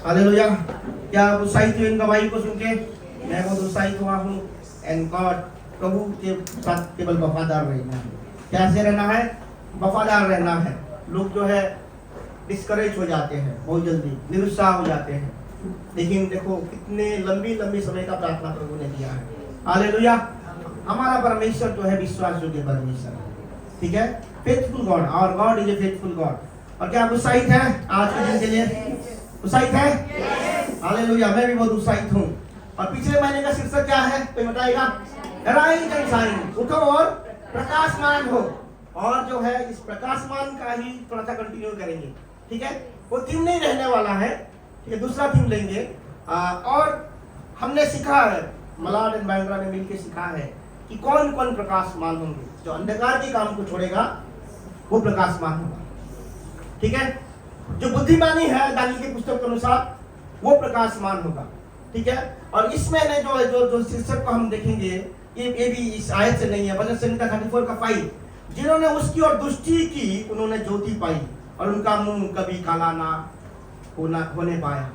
Hallelujah. क्या आप उत्साहित हुए इन गवाही को सुन के? मैं बहुत उत्साहित हुआ हूँ। एंड गॉड, प्रभु के साथ केवल वफादार रहना है। कैसे रहना है? वफादार रहना है। लोग जो है डिस्करेज हो जाते हैं, बहुत जल्दी निरुत्साह हो जाते हैं, लेकिन देखो कितने लंबी समय का प्रार्थना प्रभु ने दिया है। हालेलुया। हमारा परमेश्वर जो है विश्वास योग्य परमेश्वर है, ठीक है, फेथफुल गॉड। और God is a faithful God. और क्या आप उत्साहित हैं आज के दिन के लिए? उत्साहित है? हालेलुया। मैं भी बहुत उत्साहित हूँ। और पिछले महीने का शीर्षक क्या है, कोई बताएगा? राइज एंड शाइन, उठो और प्रकाशमान हो। और जो है इस प्रकाशमान का ही थोड़ा सा कंटिन्यू करेंगे, ठीक है। वो थीम नहीं रहने वाला है, ठीक है, दूसरा थीम लेंगे। और हमने सीखा है, मलाड एंड बैंड्रा ने मिलकर सीखा है कि कौन कौन प्रकाशमान होंगे। जो अंधकार के काम को छोड़ेगा वो प्रकाशमान होगा, ठीक है। जो बुद्धिमानी है दानियल की पुस्तक के अनुसार वो प्रकाशमान होगा, ठीक है। और इस महीने जो शीर्षक को हम देखेंगे ये भी इस आयत से नहीं है, वचन संहिता 34 का 5। जिन्होंने उसकी और दृष्टि की उन्होंने ज्योति पाई और उनका मुंह कभी काला ना होने पाया।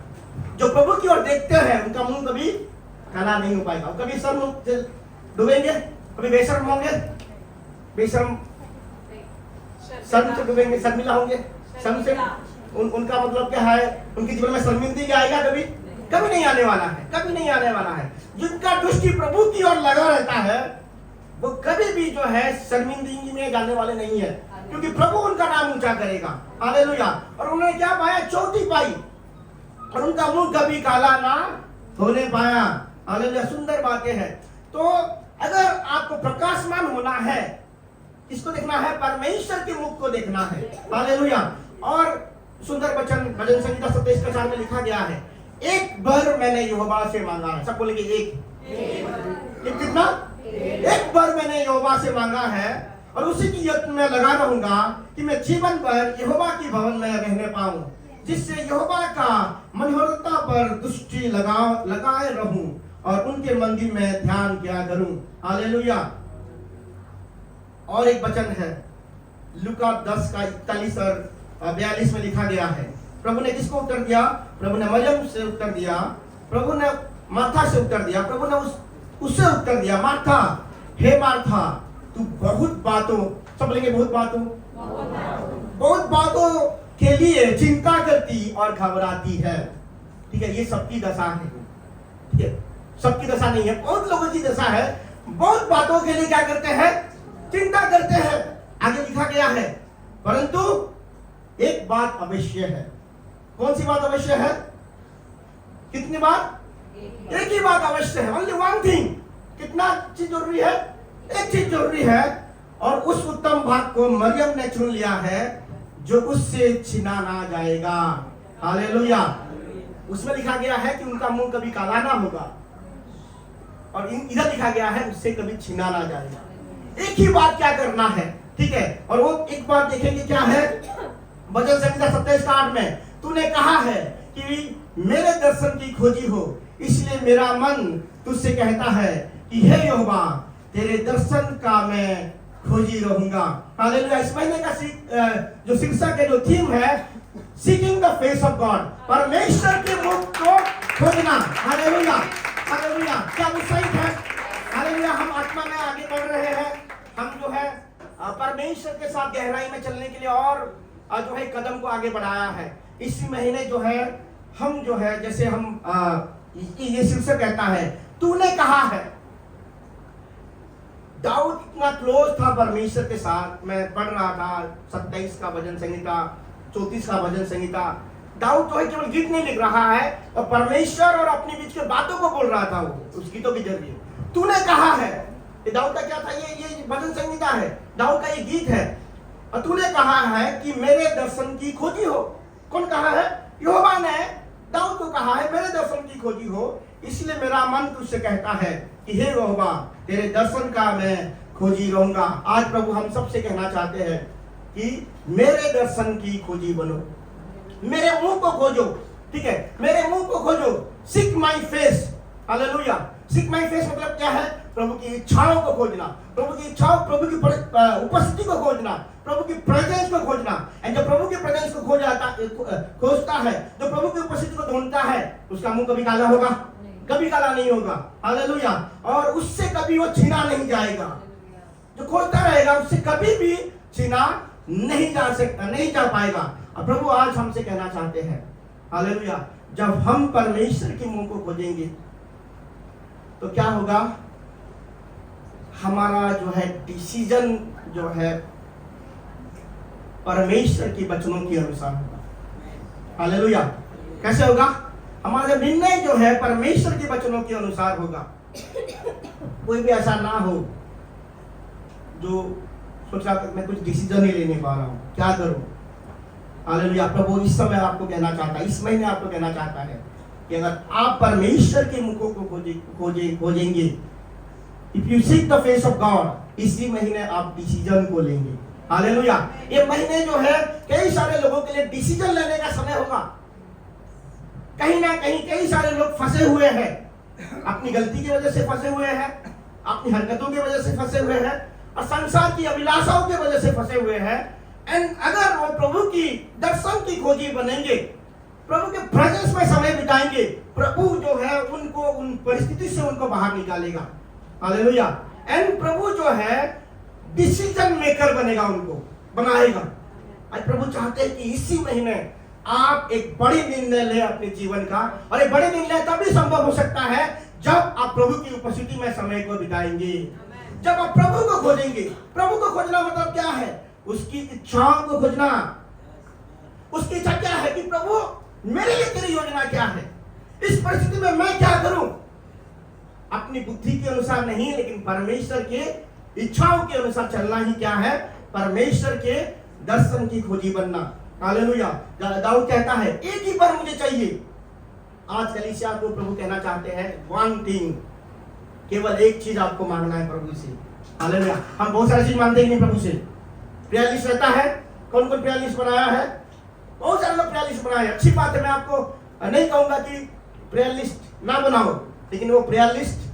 जो प्रभु की ओर देखते हैं उनका मुंह कभी काला नहीं हो पाएगा। कभी शर्म से डूबेंगे, कभी बेशर्म होंगे, बेशर्म शर्म से डूबेंगे, शर्मिला होंगे, शर्म से उनका मतलब क्या है, उनके जीवन में शर्मिंदगी आएगा? कभी नहीं आने वाला है, कभी नहीं आने वाला है। जिनका दृष्टि प्रभु की ओर लगा रहता है वो कभी भी जो है शर्मिंदगी में जाने वाले नहीं है, क्योंकि प्रभु उनका नाम ऊंचा करेगा। हालेलुया। और उन्होंने क्या पाया? ज्योति पाई और उनका मुंह कभी काला ना होने पाया। हालेलुया। सुंदर बातें हैं। तो अगर आपको प्रकाशमान होना है, किसको देखना है? परमेश्वर के मुख को देखना है। हालेलुया। और सुंदर वचन भजन संहिता 27 का 4 में लिखा गया है, एक बार मैंने यहोवा से मांगा है। सब बोलेंगे एक कितना? एक बार मैंने यहोवा से मांगा है और उसी की यत्न में लगा रहूंगा कि मैं जीवन भर यहोवा की भवन में रहने पाऊं, जिससे यहोवा का मनोहरता पर दृष्टि लगाए रहूं और उनके मंदिर में ध्यान किया करूं। हालेलुया। और एक वचन है लूका 10 का 41 और 42 में लिखा गया है। प्रभु ने किसको उत्तर दिया? प्रभु ने मरियम से उत्तर दिया, प्रभु ने मार्था से उत्तर दिया, प्रभु ने उससे उत्तर दिया, मार्था, हे मार्था, तू बहुत बातों, सब बोलेंगे बहुत बातों के लिए चिंता करती और घबराती है, ठीक है। ये सबकी दशा है, ठीक है, सबकी दशा नहीं है, बहुत लोगों की दशा है। बहुत बातों के लिए क्या करते हैं? चिंता करते हैं। आगे लिखा गया है, परंतु एक बात अवश्य है। कौन सी बात अवश्य है? कितनी बात? एक ही बात अवश्य है। Only one thing. कितना चीज जरूरी है? एक चीज जरूरी है। और उस उत्तम भाग को मरियम ने चुन लिया है जो उससे छीना ना जाएगा। हालेलुया। उसमें लिखा गया है कि उनका मुंह कभी काला ना होगा, और इधर लिखा गया है उससे कभी छीना ना जाएगा। एक ही बात क्या करना है, ठीक है। और वो एक बात देखेंगे क्या है, भजन संहिता 27 का 8 में, तूने कहा है कि मेरे दर्शन की खोजी हो, इसलिए मेरा मन तुझसे कहता है कि हे यहोवा, तेरे दर्शन का मैं खोजी रहूंगा। हालेलुया। इस महीने का जो शीर्षक है, जो थीम है, seeking the face of God, परमेश्वर के मुख को खोजना। हालेलुया। हालेलुया। क्या उत्साहित है? हालेलुया। हम आत्मा में आगे बढ़ रहे हैं। हम जो है परमेश्वर के साथ गहराई में चलने के लिए और जो है कदम को आगे बढ़ाया है। इसी महीने जो है हम जो है, जैसे हम ये शीर्षक कहता है, तूने कहा है। दाऊद इतना क्लोज था परमेश्वर के साथ। मैं पढ़ रहा था 27 का भजन संहिता, 34 का भजन संहिता। दाऊद तो है केवल गीत नहीं लिख रहा है और परमेश्वर और अपने बीच के बातों को बोल रहा था वो उस गीतों के जरिए। तूने कहा है, ये दाऊद का क्या था? ये भजन संहिता है, दाऊद का ये गीत है। और तूने कहा है कि मेरे दर्शन की खोजी हो। कौन कहा है? यहोवा ने दाऊद को कहा है मेरे दर्शन की खोजी हो, इसलिए मेरा मन तुझसे कहता है कि हे यहोवा, तेरे दर्शन का मैं खोजी रहूंगा। आज प्रभु हम सबसे कहना चाहते हैं कि मेरे दर्शन की खोजी बनो, मेरे मुंह को खोजो, ठीक है, मेरे मुंह को खोजो। Seek my face. Hallelujah. Seek my face मतलब क्या है? प्रभु की इच्छाओं को खोजना, प्रभु की इच्छाओं, प्रभु की उपस्थिति को खोजना, प्रभु की प्रेजेंस को खोजना। एंड जब प्रभु की प्रेजेंस को खोजता है, जो प्रभु की उपस्थिति को ढूंढता है, उसका मुंह कभी काला होगा? कभी काला नहीं होगा। हालेलुया। और उससे कभी वो छीना नहीं जाएगा। जो खोजता रहेगा उससे कभी भी छीना नहीं जा सकता, नहीं जा पाएगा। और प्रभु आज हमसे कहना चाहते हैं, हालेलुया, जब हम परमेश्वर के मुंह को खोजेंगे तो क्या होगा? हमारा जो है डिसीजन जो है परमेश्वर की वचनों के अनुसार होगा। हालेलुया। कैसे होगा? हमारा निर्णय जो है परमेश्वर के वचनों के अनुसार होगा। कोई भी ऐसा ना हो जो सोच रहा था मैं कुछ डिसीजन ही ले नहीं पा रहा हूं, क्या करूं? हालेलुया। प्रभु इस समय आपको कहना चाहता है, इस महीने आपको कहना चाहता है कि अगर आप परमेश्वर के मुखों को खोजेंगे, if you seek the face of God, इसी महीने आप डिसीजन को लेंगे। हालेलुया। ये महीने जो है कई सारे लोगों के लिए डिसीजन लेने का समय होगा। कहीं ना कहीं कई सारे लोग फंसे हुए हैं, अपनी गलती की वजह से फंसे हुए हैं, अपनी हरकतों की वजह से फंसे हुए हैं, और संसार की अभिलाषाओं की वजह से फंसे हुए हैं। एंड अगर वो प्रभु की दर्शन की खोजी बनेंगे, प्रभु के प्रेजेंस में समय बिताएंगे, प्रभु जो है उनको उन परिस्थिति से उनको बाहर निकालेगा। हालेलुया। एंड प्रभु जो है डिसीजन मेकर बनेगा, उनको बनाएगा। आज प्रभु चाहते हैं कि इसी महीने आप एक बड़ी निर्णय ले अपने जीवन का, और एक बड़े निर्णय तभी संभव हो सकता है जब आप प्रभु की उपस्थिति में समय को बिताएंगे, जब आप प्रभु को खोजेंगे। प्रभु को खोजना मतलब क्या है? उसकी इच्छाओं को खोजना। उसकी इच्छा क्या है कि प्रभु मेरे लिए तेरी योजना क्या है, इस परिस्थिति में मैं क्या करूं? अपनी बुद्धि के अनुसार नहीं, लेकिन परमेश्वर के इच्छाओं के अनुसार चलना ही क्या है? परमेश्वर के दर्शन की खोजी बनना। हालेलुया। दाऊद कहता है, एक ही बार मुझे चाहिए। आज कलीसिया को प्रभु कहना चाहते हैं, वन थिंग, केवल एक चीज आपको मांगना है प्रभु से। हालेलुया। हम बहुत सारी चीज मांगते हैं प्रभु से। प्रेयर लिस्ट रहता है, कौन कौन प्रेयर लिस्ट बनाया है? बहुत सारे लोग प्रेयर लिस्ट बनाए। अच्छी बात है, मैं आपको नहीं कहूंगा कि प्रेयर लिस्ट ना बनाओ, लेकिन वो प्रेयर लिस्ट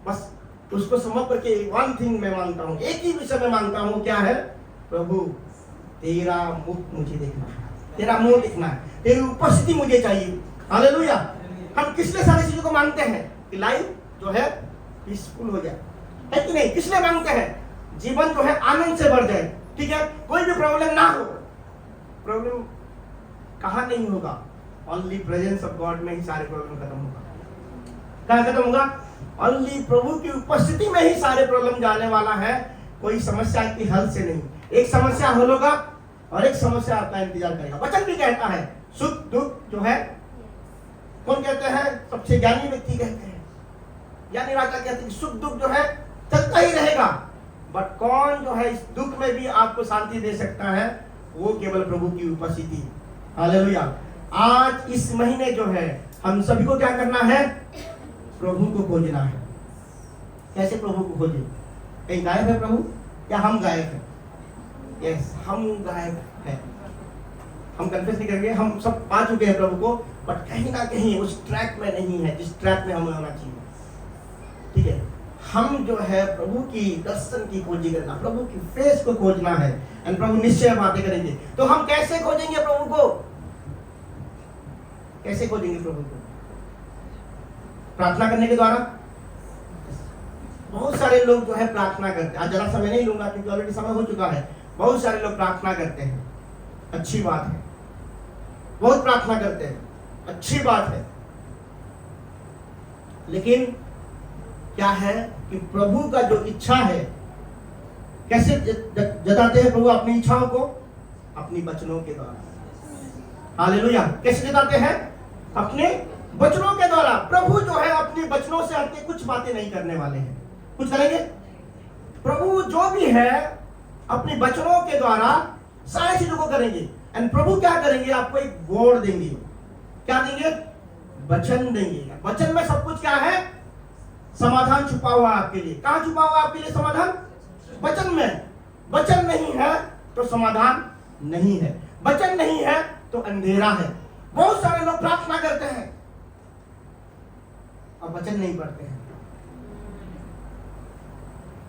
बस उसको समझ करके वन थिंग मैं मांगता हूँ, एक ही विषय में मांगता हूँ। क्या है? प्रभु तेरा मुख मुझे देखना है, तेरा मुंह देखना है, तेरी उपस्थिति मुझे चाहिए। हालेलुया। हम किस लिए सारी चीजों को मांगते हैं? कि लाइफ जो है पीसफुल हो जाए, है कि नहीं? किस लिए मांगते हैं? जीवन जो है आनंद से भर जाए। ठीक है, कोई भी प्रॉब्लम ना हो। प्रॉब्लम कहाँ नहीं होगा? ओनली प्रेजेंस ऑफ गॉड में ही सारे प्रॉब्लम खत्म होगा। कहाँ खत्म होगा? ओनली प्रभु की उपस्थिति में ही सारे प्रॉब्लम जाने वाला है, कोई समस्या की हल से नहीं। एक समस्या हल होगा और एक समस्या आपका इंतजार करेगा। वचन भी कहता है, सुख दुख जो है, कौन कहते हैं? सबसे ज्ञानी व्यक्ति कहते हैं, ज्ञानी राजा कहते हैं सुख दुख जो है चलता ही रहेगा। बट कौन जो है इस दुख में भी आपको शांति दे सकता है? वो केवल प्रभु की उपस्थिति। हालेलुया। आज इस महीने जो है हम सभी को क्या करना है? प्रभु को खोजना है। कैसे प्रभु को खोजें? कहीं गायब है प्रभु या हम गायब हैं? यस, हम गायब हैं। हम कन्फेस नहीं करेंगे, हम सब पा चुके हैं प्रभु को, बट कहीं ना कहीं उस ट्रैक में नहीं है जिस ट्रैक में हमें होना चाहिए। ठीक है, हम जो है प्रभु की दर्शन की खोजी करना, प्रभु की फेस को खोजना है, एंड प्रभु निश्चय बातें करेंगे। तो हम कैसे खोजेंगे प्रभु को? कैसे खोजेंगे प्रभु को? प्रार्थना करने के द्वारा। बहुत सारे लोग जो है प्रार्थना करते हैं। आज जरा समय नहीं लूंगा क्योंकि ऑलरेडी समय हो चुका है। बहुत सारे लोग प्रार्थना करते हैं, अच्छी बात है। बहुत प्रार्थना करते हैं, अच्छी बात है। लेकिन क्या है कि प्रभु का जो इच्छा है, कैसे जताते हैं प्रभु अपनी इच्छाओं को? अपनी वचनों के द्वारा। हालेलुया। कैसे जताते हैं? अपने वचनों के द्वारा। प्रभु जो है अपने वचनों से हटके कुछ बातें नहीं करने वाले हैं। कुछ करेंगे? प्रभु जो भी है अपने वचनों के द्वारा सारी चीजों को करेंगे। एंड प्रभु क्या करेंगे? आपको एक वर्ड देंगे। क्या देंगे? वचन देंगे। वचन में सब कुछ क्या है? समाधान छुपा हुआ आपके लिए। कहां छुपा हुआ आपके लिए समाधान? वचन में। वचन नहीं है तो समाधान नहीं है, वचन नहीं है तो अंधेरा है। बहुत सारे लोग प्रार्थना करते हैं और वचन नहीं पढ़ते हैं।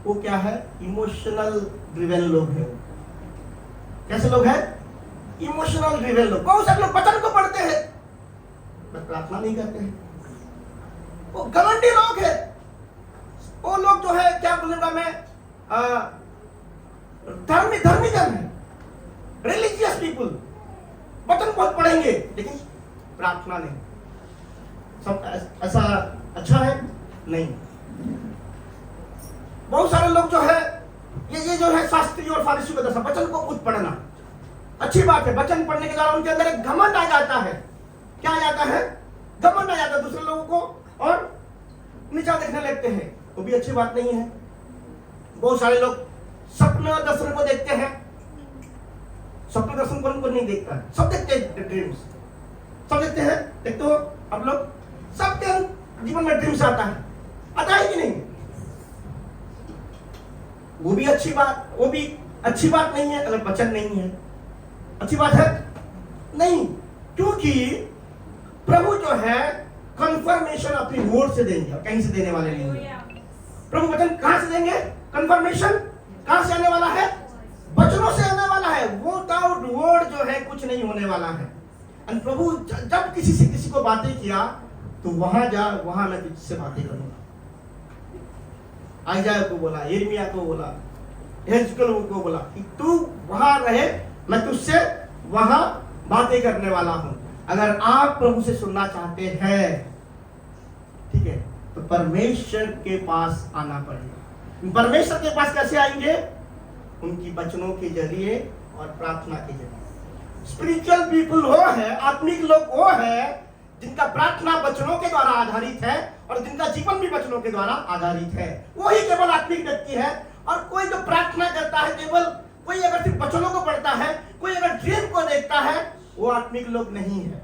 वो क्या है? इमोशनल ड्रिवन लोग हैं। कैसे लोग हैं? इमोशनल ड्रिवन लोग। बहुत सारे लोग वचन को पढ़ते हैं पर प्रार्थना नहीं करते हैं। वो घमंडी लोग हैं। वो लोग जो है, क्या बोलूंगा मैं, धर्मी जन है, रिलीजियस पीपुल। वचन बहुत पढ़ेंगे लेकिन प्रार्थना नहीं। सब ऐसा अच्छा है? नहीं। बहुत सारे लोग जो है ये जो है शास्त्री और फारिसी का दशा, वचन को खुद पढ़ना अच्छी बात है। वचन पढ़ने के द्वारा उनके अंदर एक घमंड आ जाता है। क्या आ जाता है? घमंड आ जाता है दूसरे लोगों को और नीचा देखने लगते हैं। वो भी अच्छी बात नहीं है। बहुत सारे लोग सपने और दर्शन को देखते हैं। सपने दर्शन कौन नहीं देखता है? सब देखते हैं ड्रीम्स, सब देखते हैं। देखते हो आप लोग, सबके जीवन में ड्रीम्स आता है कि नहीं? वो भी अच्छी बात नहीं है अगर वचन नहीं है। अच्छी बात है नहीं, क्योंकि प्रभु जो है कंफर्मेशन अपनी वर्ड से देंगे और कहीं से देने वाले नहीं है। प्रभु वचन कहां से देंगे? कंफर्मेशन कहां से आने वाला है? वचनों से आने वाला है। वो विदाउट वर्ड जो है कुछ नहीं होने वाला है। और प्रभु जब किसी से किसी को बातें किया तो वहां जा, वहां मैं तुझसे बातें करूंगा। आइजाया को बोला, यिर्मयाह को बोला, हेजकेल को बोला कि तू वहां रहे, मैं तुझसे वहां बातें करने वाला हूं। अगर आप प्रभु से सुनना चाहते हैं, ठीक है, तो परमेश्वर के पास आना पड़ेगा। परमेश्वर के पास कैसे आएंगे? उनकी वचनों के जरिए और प्रार्थना के जरिए। स्पिरिचुअल पीपल वो है, आत्मिक लोग वो है जिनका प्रार्थना वचनों के द्वारा आधारित है और जिनका जीवन भी वचनों के द्वारा आधारित है। वही केवल आत्मिक व्यक्ति है। और कोई जो प्रार्थना करता है, केवल कोई अगर सिर्फ वचनों को पढ़ता है, कोई अगर ड्रीम को देखता है, वो आत्मिक लोग नहीं है।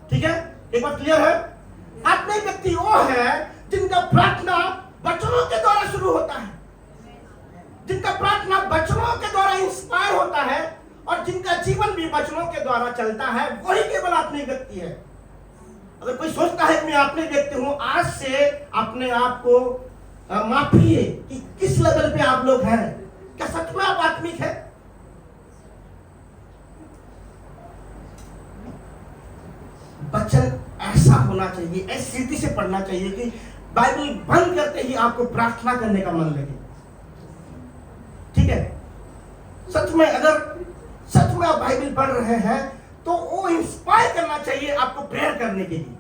ठीक है, एक बात क्लियर है? आत्मिक व्यक्ति वो है जिनका प्रार्थना वचनों के द्वारा शुरू होता है, जिनका प्रार्थना वचनों के द्वारा इंस्पायर होता है और जिनका जीवन भी वचनों के द्वारा चलता है, वही केवल आत्मिक व्यक्ति है। अगर कोई सोचता है कि मैं आत्मिक व्यक्ति हूं, आज से अपने आप को मापिए कि किस लेवल पे आप लोग हैं। क्या सच में आप आत्मिक हैं? वचन ऐसा होना चाहिए, ऐसी रीति से पढ़ना चाहिए कि बाइबल बंद करते ही आपको प्रार्थना करने का मन लगे। ठीक है, सच में अगर सच में आप बाइबल पढ़ रहे हैं तो वो इंस्पायर करना चाहिए आपको प्रेयर करने के लिए।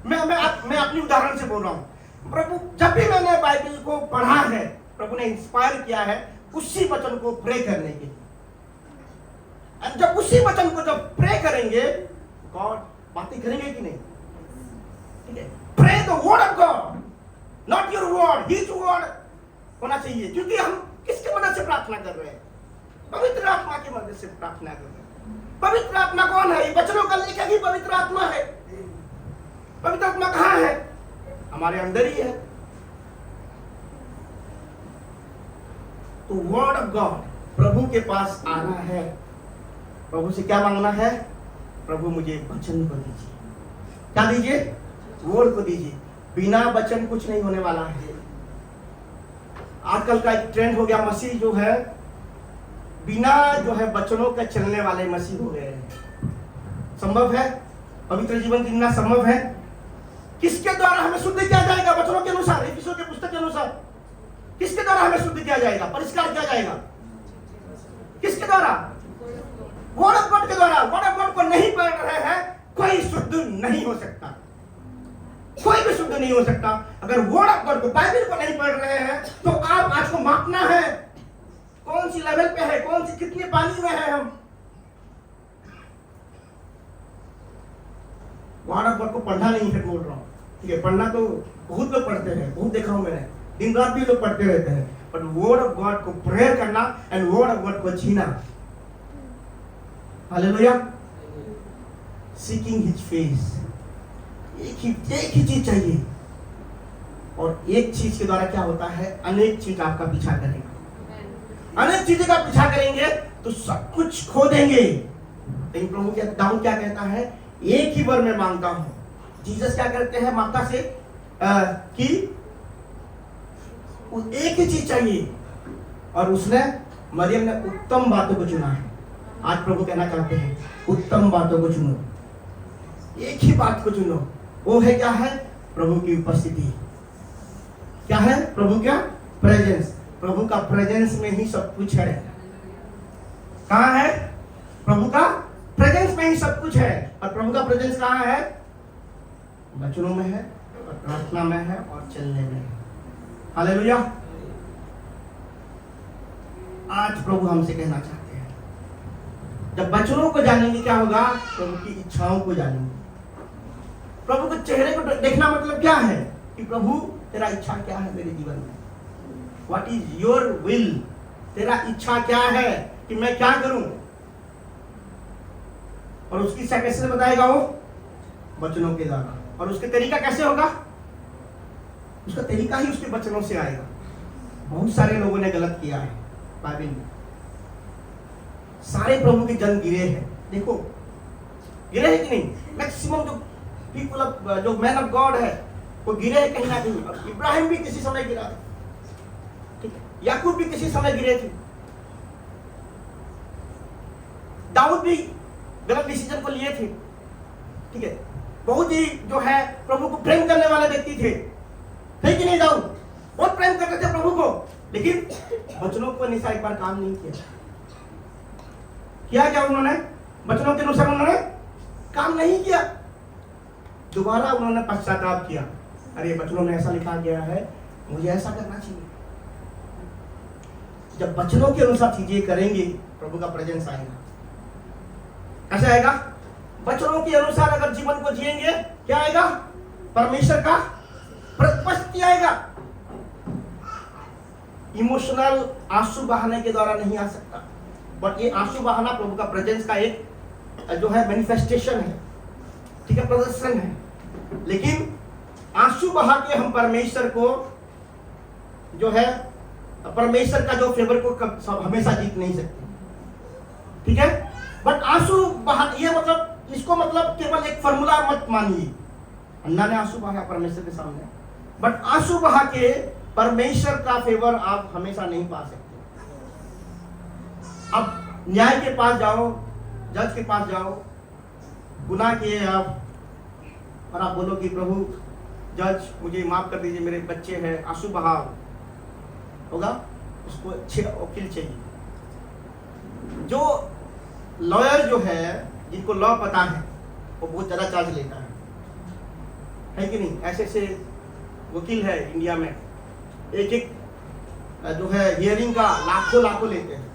मैं अपनी उदाहरण से बोल रहा हूं। प्रभु, जब भी मैंने बाइबल को पढ़ा है, प्रभु ने इंस्पायर किया है उसी वचन को प्रे करने के लिए। जब उसी वचन को जब प्रे करेंगे, गॉड बातें करेंगे कि नहीं? ठीक है, pray the word of God, not your word, his word होना चाहिए। क्योंकि हम किसकी मदद से प्रार्थना कर रहे हैं? पवित्र आत्मा की मदद से प्रार्थना कर रहे हैं। पवित्र आत्मा कौन है? वचनों का लेखक ही पवित्र आत्मा है। पवित्र आत्मा कहां है? हमारे अंदर ही है। तो वर्ड ऑफ गॉड, प्रभु के पास आना है। प्रभु से क्या मांगना है? प्रभु मुझे वचन को दीजिए। क्या दीजिए? वर्ड को दीजिए। बिना वचन कुछ नहीं होने वाला है। आजकल का एक ट्रेंड हो गया, मसीह जो है बिना जो है वचनों के चलने वाले मसीह हो गए हैं। संभव है? पवित्र जीवन जीना संभव है? किसके द्वारा हमें शुद्ध किया जाएगा? वचनों के अनुसार, इफिसियों के पुस्तक के अनुसार किसके द्वारा हमें शुद्ध किया जाएगा, परिष्कार किया जाएगा? किसके द्वारा? वर्ड ऑफ गॉड के द्वारा। वर्ड ऑफ गॉड को नहीं पढ़ रहे हैं, कोई शुद्ध नहीं हो सकता। कोई भी शुद्ध नहीं हो सकता। अगर वर्ड ऑफ गॉड को, बाइबल को नहीं पढ़ रहे हैं, तो आप आज को मापना है कौन सी लेवल पे है, कौन सी कितने पानी में है हम। वर्ड ऑफ गॉड को पढ़ना नहीं है, बोल रहा हूं। ठीक है, पढ़ना तो बहुत लोग पढ़ते हैं, बहुत देखा हूं मैंने, दिन रात भी लोग पढ़ते रहते हैं। बट वर्ड ऑफ गॉड को प्रेयर करना एंड वर्ड ऑफ गॉड को जीना। हालेलुया। सीकिंग हिज फेस, एक ही चीज चाहिए। और एक चीज के द्वारा क्या होता है? अनेक चीज आपका पीछा करेगा। अनेक चीजें का पीछा करेंगे तो सब कुछ खो देंगे। लेकिन प्रभु के दाऊद क्या कहता है? एक ही वर मैं मांगता हूं। जीसस क्या करते हैं माता से कि वो एक ही चीज चाहिए, और उसने मरियम ने उत्तम बातों को चुना है। आज प्रभु कहना चाहते हैं उत्तम बातों को चुनो, एक ही बात को चुनो। वो है क्या है? प्रभु की उपस्थिति। क्या है? प्रभु क्या? प्रेजेंस। प्रभु का प्रेजेंस में ही सब कुछ है। कहाँ है? प्रभु का प्रेजेंस में ही सब कुछ है। और प्रभु का प्रेजेंस कहाँ है? वचनों में है, और प्रार्थना में है, और चलने में है। हालेलुया। आज प्रभु हमसे कहना चाहते हैं, जब वचनों को जानेंगे क्या होगा? प्रभु की इच्छाओं को जानेंगे। प्रभु के चेहरे को देखना मतलब क्या है? कि प्रभु तेरा इच्छा क्या है मेरे जीवन में? What is your will? तेरा इच्छा क्या है कि मैं क्या करूं? और उसकी इच्छा कैसे बताएगा वो? वचनों के द्वारा। और उसके तरीका कैसे होगा? उसका तरीका ही उसके वचनों से आएगा। बहुत सारे लोगों ने गलत किया है बाइबल में। सारे प्रभु के जन गिरे हैं। देखो गिरे हैं कि नहीं? मैक्सिमम जो पीपल ऑफ, जो मैन ऑफ गॉड है, वो गिरे हैं कहीं ना कहीं। और इब्राहिम भी किसी समय गिरा था, ठीक है। याकूब भी किसी समय गिरे थे। दाऊद भी गलत डिसीजन को लिए थे, ठीक है। बहुत ही जो है प्रभु को प्रेम करने वाले व्यक्ति थे कि नहीं? दाऊद बहुत प्रेम करते थे प्रभु को, लेकिन वचनों को अनुसार एक बार काम नहीं किया। क्या उन्होंने? वचनों के अनुसार उन्होंने काम नहीं किया। दोबारा उन्होंने पश्चाताप किया, अरे वचनों में ऐसा लिखा गया है, मुझे ऐसा करना चाहिए। जब वचनों के अनुसार चीजें करेंगे, प्रभु का प्रेजेंस आएगा। कैसे आएगा? वचनों के अनुसार अगर जीवन को जिएंगे, क्या आएगा? परमेश्वर का उपस्थिति आएगा। इमोशनल आंसू बहाने के द्वारा नहीं आ सकता, बट ये आंसू बहाना प्रभु का प्रेजेंस का एक जो है मैनिफेस्टेशन है, ठीक है, प्रदर्शन है। लेकिन आंसू बहा के हम परमेश्वर को जो है, परमेश्वर का जो फेवर को हमेशा जीत नहीं सकते, ठीक है। बट आंसू बहा, ये मतलब, इसको मतलब केवल एक फॉर्मूला मत मानिए। अन्ना ने आंसू बहा परमेश्वर के सामने, बट आंसू बहा के परमेश्वर का फेवर आप हमेशा नहीं पा सकते। अब न्याय के पास जाओ, जज के पास जाओ, गुनाह किए आप, और आप बोलो कि प्रभु जज मुझे माफ कर दीजिए, मेरे बच्चे हैं, आंसू बहाओ, होगा? उसको अच्छे वकील चाहिए। जो लॉयर जो है, जिनको लॉ पता है, वो बहुत ज्यादा चार्ज लेता है कि नहीं? ऐसे ऐसे वकील है इंडिया में, एक जो है हियरिंग का लाखों लेते हैं,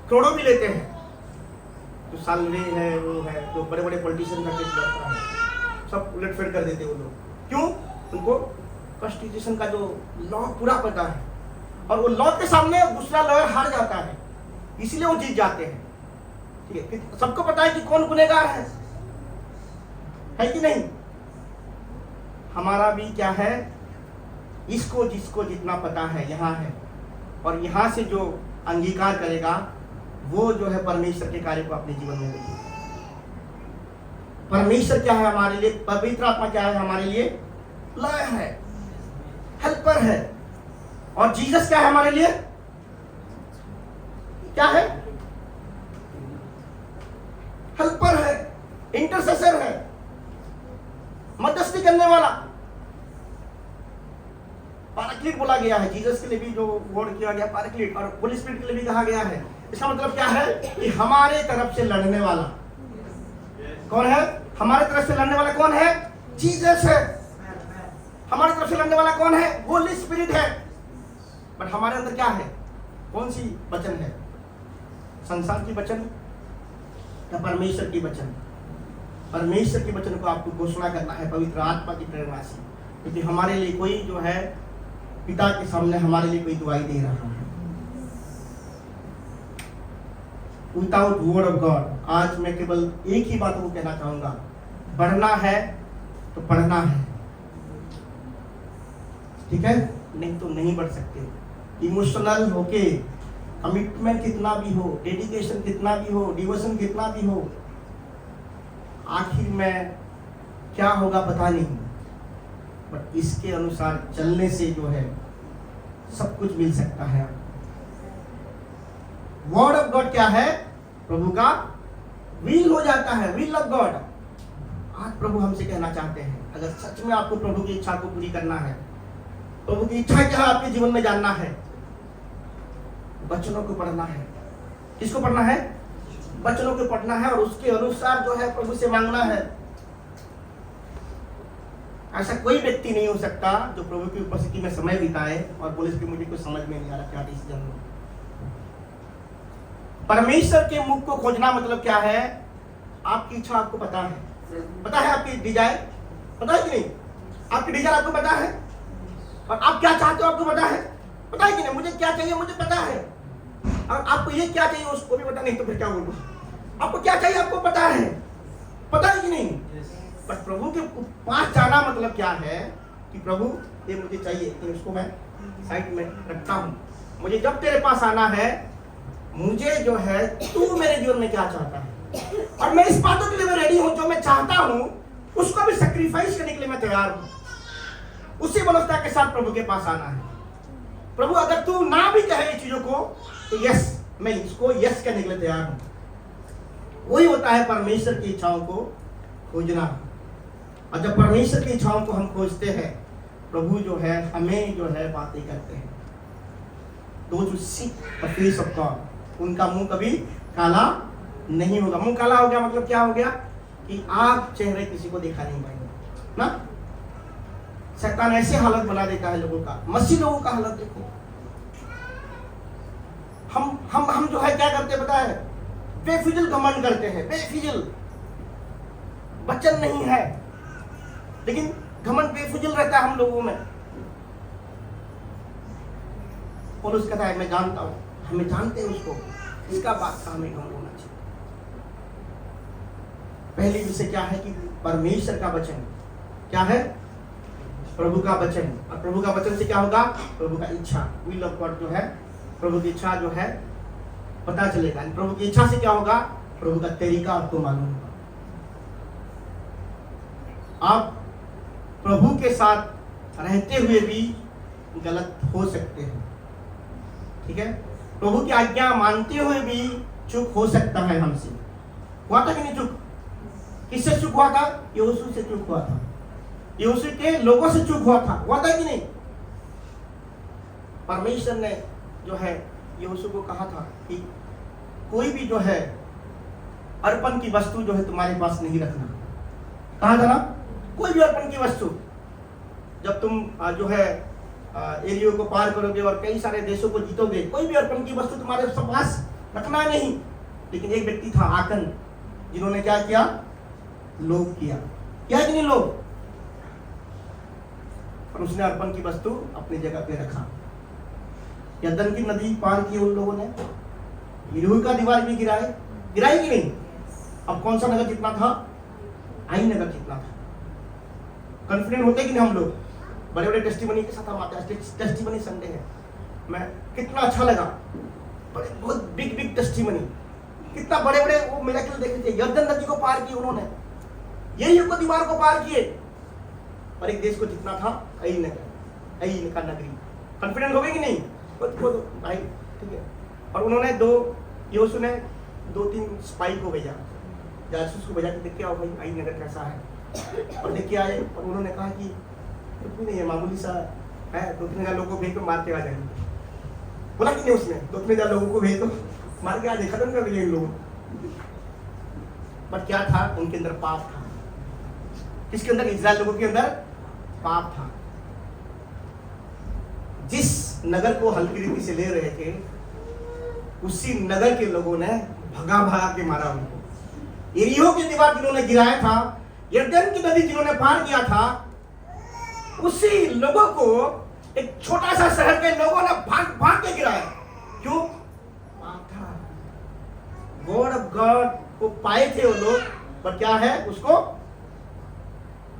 करोड़ों भी लेते हैं। जो सालवे है, वो है, जो बड़े बड़े पॉलिटिशियन का केस लड़ता है, सब उलटफेर कर देते वो लोग। क्यों? उनको कॉन्स्टिट्यूशन का जो लॉ पूरा पता है, और वो लॉ के सामने दूसरा लॉयर हार जाता है, इसलिए वो जीत जाते हैं, ठीक है। सबको पता है कि कौन गुनहगार है कि नहीं? हमारा भी क्या है, इसको जिसको जितना पता है यहाँ है, और यहाँ से जो अंगीकार करेगा वो जो है परमेश्वर के कार्य को अपने जीवन में देखेगा। परमेश्वर क्या है हमारे लिए? पवित्र आत्मा क्या है हमारे लिए? लॉयर है, हेल्पर है। और जीसस क्या है हमारे लिए? क्या है? हेल्पर है, इंटरसेसर है, मध्यस्थी करने वाला। पैराक्लीट बोला गया है, जीसस के लिए भी जो वर्ड किया गया पैराक्लीट, और होली स्पिरिट के लिए भी कहा गया है। इसका मतलब क्या है? कि हमारे तरफ से लड़ने वाला कौन है? हमारे तरफ से लड़ने वाला कौन है? जीसस है। हमारे तरफ से लड़ने वाला कौन है? होली स्पिरिट है। बट हमारे अंदर क्या है? कौन सी वचन है? संसार की वचन या परमेश्वर की वचन? परमेश्वर के वचन को आपको घोषणा करना है पवित्र आत्मा की प्रेरणा से, क्योंकि हमारे लिए कोई जो है पिता के सामने हमारे लिए कोई दुआई दे रहा है। Without word of God. आज मैं केवल एक ही बात को कहना चाहूंगा, बढ़ना है तो पढ़ना है, ठीक है, नहीं तो नहीं बढ़ सकते। इमोशनल होके कमिटमेंट कितना भी हो, डेडिकेशन कितना भी हो, डिवोशन कितना भी हो, आखिर में क्या होगा पता नहीं, बट इसके अनुसार चलने से जो है सब कुछ मिल सकता है। वर्ड ऑफ गॉड क्या है? प्रभु का विल हो जाता है, विल ऑफ गॉड। आज प्रभु हमसे कहना चाहते हैं, अगर सच में आपको प्रभु की इच्छा को पूरी करना है, प्रभु की इच्छा क्या है आपके जीवन में जानना है, वचनों को पढ़ना है। किसको पढ़ना है? वचनों को पढ़ना है और उसके अनुसार जो है प्रभु से मांगना है। ऐसा कोई व्यक्ति नहीं हो सकता जो प्रभु की उपस्थिति में समय बिताए और बोले कि मुझे कुछ समझ में नहीं आ रहा, क्या डिसीजन लो। परमेश्वर के मुख को खोजना मतलब क्या है? आपकी इच्छा आपको पता है, पता है आपकी डिजायर, पता है कि नहीं? आपकी डिजायर आपको पता है और आप क्या चाहते हो आपको पता है, पता है कि नहीं? मुझे क्या चाहिए मुझे पता है, और आपको ये क्या चाहिए उसको भी पता नहीं, तो फिर क्या बोलूं? आपको क्या चाहिए आपको पता है, पता है कि नहीं? पर प्रभु के पास जाना मतलब क्या है कि प्रभु ये मुझे चाहिए, तो उसको मैं साइड में रखता हूँ। मुझे जब तेरे पास आना है, मुझे जो है तू मेरे जीवन में क्या चाहता है, और मैं इस बातों के लिए मैं रेडी हूँ, जो मैं चाहता हूँ उसको भी सैक्रिफाइस करने के लिए मैं तैयार हूँ। उसी मनोस्था के साथ प्रभु के पास आना है। प्रभु अगर तू ना भी कहे चीजों को तो यस, मैं इसको यस करने के लिए तैयार हूँ। वही होता है परमेश्वर की इच्छाओं को खोजना। और जब परमेश्वर की इच्छाओं को हम खोजते हैं, प्रभु जो है हमें जो है बातें करते हैं। Those who seek the face of God, उनका मुंह कभी काला नहीं होगा। मुंह काला हो गया मतलब क्या हो गया कि आप चेहरे किसी को देखा नहीं पाएंगे ना। शैतान ऐसे हालत बना देता है लोगों का। मसीह लोगों का हालत देखो। हम जो है क्या करते हैं पता है? बेफिजूल घमंड करते हैं, बेफिजूल। वचन नहीं है लेकिन घमंड बेफिजूल रहता है हम लोगों में। पौलुस कहता है मैं जानता हूं, हमें जानते हैं उसको, इसका बात का हमें घमंड होना चाहिए। पहली विषय क्या है कि परमेश्वर का वचन क्या है? प्रभु का वचन। और प्रभु का वचन से क्या होगा? प्रभु का इच्छा, विल ऑफ गॉड जो है, प्रभु की इच्छा जो है पता चलेगा। प्रभु की इच्छा से क्या होगा? प्रभु का तरीका आपको मालूम होगा। आप प्रभु के साथ रहते हुए भी गलत हो सकते हैं, ठीक है? प्रभु की आज्ञा मानते हुए भी चूक हो सकता है हमसे। हुआ था कि नहीं चूक? किससे चूक हुआ था? यहोशू से चूक हुआ था, यहोशू के लोगों से चूक हुआ था कि नहीं? परमेश्वर ने जो है यहोशू को कहा था कि कोई भी जो है अर्पण की वस्तु जो है तुम्हारे पास नहीं रखना। कहा था ना, कोई भी अर्पण की वस्तु। जब तुम जो है एरियो को पार करोगे और कई सारे देशों को जीतोगे, कोई भी अर्पण की वस्तु तुम्हारे पास रखना नहीं। लेकिन एक व्यक्ति था आकन, जिन्होंने क्या किया? लोभ किया। क्या कि नहीं लोभ? और उसने अर्पण की वस्तु अपनी जगह पे रखा। यरदन की नदी पार की उन लोगों ने, यरीहो का दीवार भी गिराई कि नहीं? अब कौन सा नगर जितना था? आई नगर जितना था। कॉन्फिडेंट होते कि नहीं हम लोग? बड़े बड़े टेस्टिमनी के साथ हम आते हैं। टेस्टिमनी संडे है, मैं कितना अच्छा लगा, बड़े बहुत बिग बिग टेस्टिमनी, कितना बड़े बड़े वो मिरेकल देखे थे। यरदन नदी को पार की उन्होंने, यरीहो को दीवार को पार किए, और एक देश को जितना था आई नगर, आई का नगरी। कॉन्फिडेंट हो गए कि नहीं? भाई ठीक है। और उन्होंने यहोशू ने 2-3 स्पाई को भेजा, जासूस को भेजा कि देख के आओ भाई आई नगर कैसा है। और देख के आए और उन्होंने कहा कि कुछ भी नहीं है, मामूली सा है, 2-3 लोगों को भेज तो मार के आ जाएंगे। बोला कि नहीं उसने? 2-3 लोगों को भेज तो मार के आ जाए, खत्म कर दिए इन लोगों। पर क्या था? उनके अंदर पाप था। किसके अंदर? इस्राएल लोगों के अंदर पाप था। जिस नगर को हल्की रीति से ले रहे थे, उसी नगर के लोगों ने भगा के मारा उनको। यरीहो की दीवार जिन्होंने गिराया था, यरदन की नदी जिन्होंने पार किया था, उसी लोगों को एक छोटा सा शहर के लोगों ने भाग के गिराया। क्यों? पाप था। गॉड ऑफ गॉड को पाए थे वो लोग, पर क्या है? उसको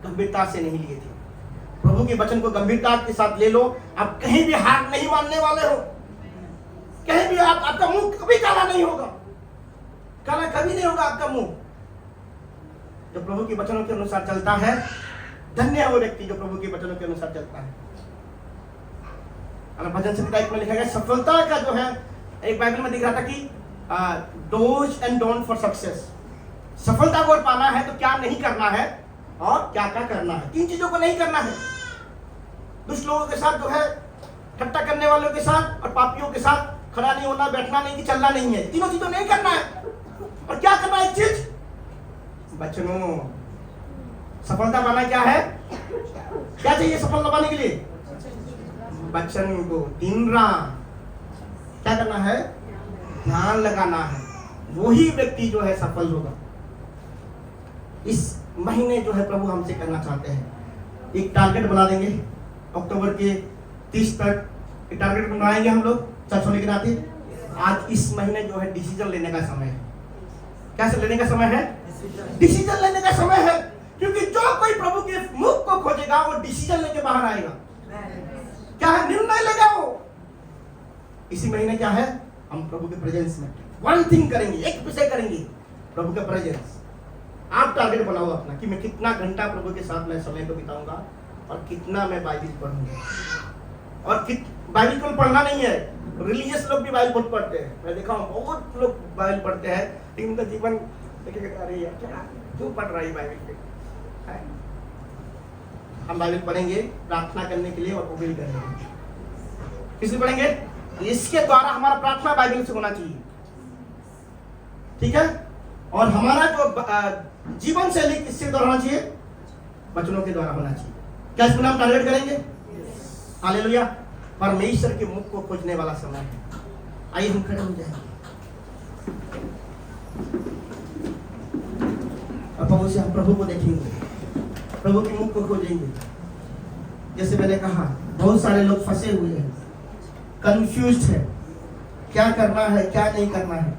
गंभीरता से नहीं लिए थे। प्रभु के वचन को गंभीरता के साथ ले लो। आप कहीं भी हार नहीं मानने वाले हो, कहीं भी आपका मुंह कभी काला नहीं होगा, काला कभी नहीं होगा आपका मुंह। जो प्रभु के वचनों के अनुसार चलता है, धन्य है वो व्यक्ति जो प्रभु के वचनों के अनुसार चलता है। और भजन संहिता 1 में लिखा गया सफलता का जो है, एक बाइबल में दिख रहा था कि dose and don't for success. सफलता को पाना है तो क्या नहीं करना है और क्या क्या करना है। 3 चीजों को नहीं करना है। दुष्ट लोगों के साथ जो है, ठट्टा करने वालों के साथ और पापियों के साथ खड़ा नहीं होना, बैठना नहीं, कि चलना नहीं है। तीनों चीजों नहीं करना है। और क्या करना है? एक चीज, बच्चों, सफलता पाना क्या है? क्या चाहिए सफलता पाने के लिए? बच्चन को दिन रात क्या करना है? ध्यान लगाना है। वही व्यक्ति जो है सफल होगा। इस महीने जो है प्रभु हमसे करना चाहते हैं, एक टारगेट बना देंगे अक्टूबर के 30 तक। एक टारगेट बनाएंगे हम लोग चर्च होने के नाते। आज इस महीने जो है डिसीजन लेने का समय है। क्या लेने का समय है? डिसीजन लेने का समय है। क्योंकि जो कोई प्रभु के मुख को खोजेगा वो डिसीजन लेके बाहर आएगा। क्या है? निर्णय लेगा वो। इसी महीने क्या है? हम प्रभु के प्रेजेंस में वन थिंग करेंगे, एक विषय करेंगे, प्रभु के प्रेजेंस। आप टारगेट बनाओ अपना कि मैं कितना घंटा प्रभु के साथ मैं समय को बिताऊंगा और कितना मैं बाइबल पढ़ूंगा। और बाइबल को पढ़ना नहीं है, रिलीजियस लोग भी बाइबल बहुत पढ़ते हैं। मैं देखा हूँ बहुत लोग बाइबल पढ़ते हैं, लेकिन उनका जीवन देखिएगा, अरे यार क्या क्यों पढ़ रहा है बाइबल पे। हम बाइबल पढ़ेंगे प्रार्थना करने के लिए और ओबे करने के लिए। किससे पढ़ेंगे? इसके द्वारा हमारा प्रार्थना बाइबल से होना चाहिए, ठीक है। और हमारा जो जीवन शैली किसके द्वारा होना चाहिए? वचनों के द्वारा होना चाहिए। क्या इसको हम टारगेट करेंगे? हालेलुया। परमेश्वर के मुख को खोजने वाला समय है। आइए हम खड़े हो जाएंगे और प्रभु से हम प्रभु को देखेंगे, प्रभु के मुख को खोजेंगे। जैसे मैंने कहा, बहुत सारे लोग फंसे हुए हैं, कंफ्यूज्ड है, क्या करना है क्या नहीं करना है।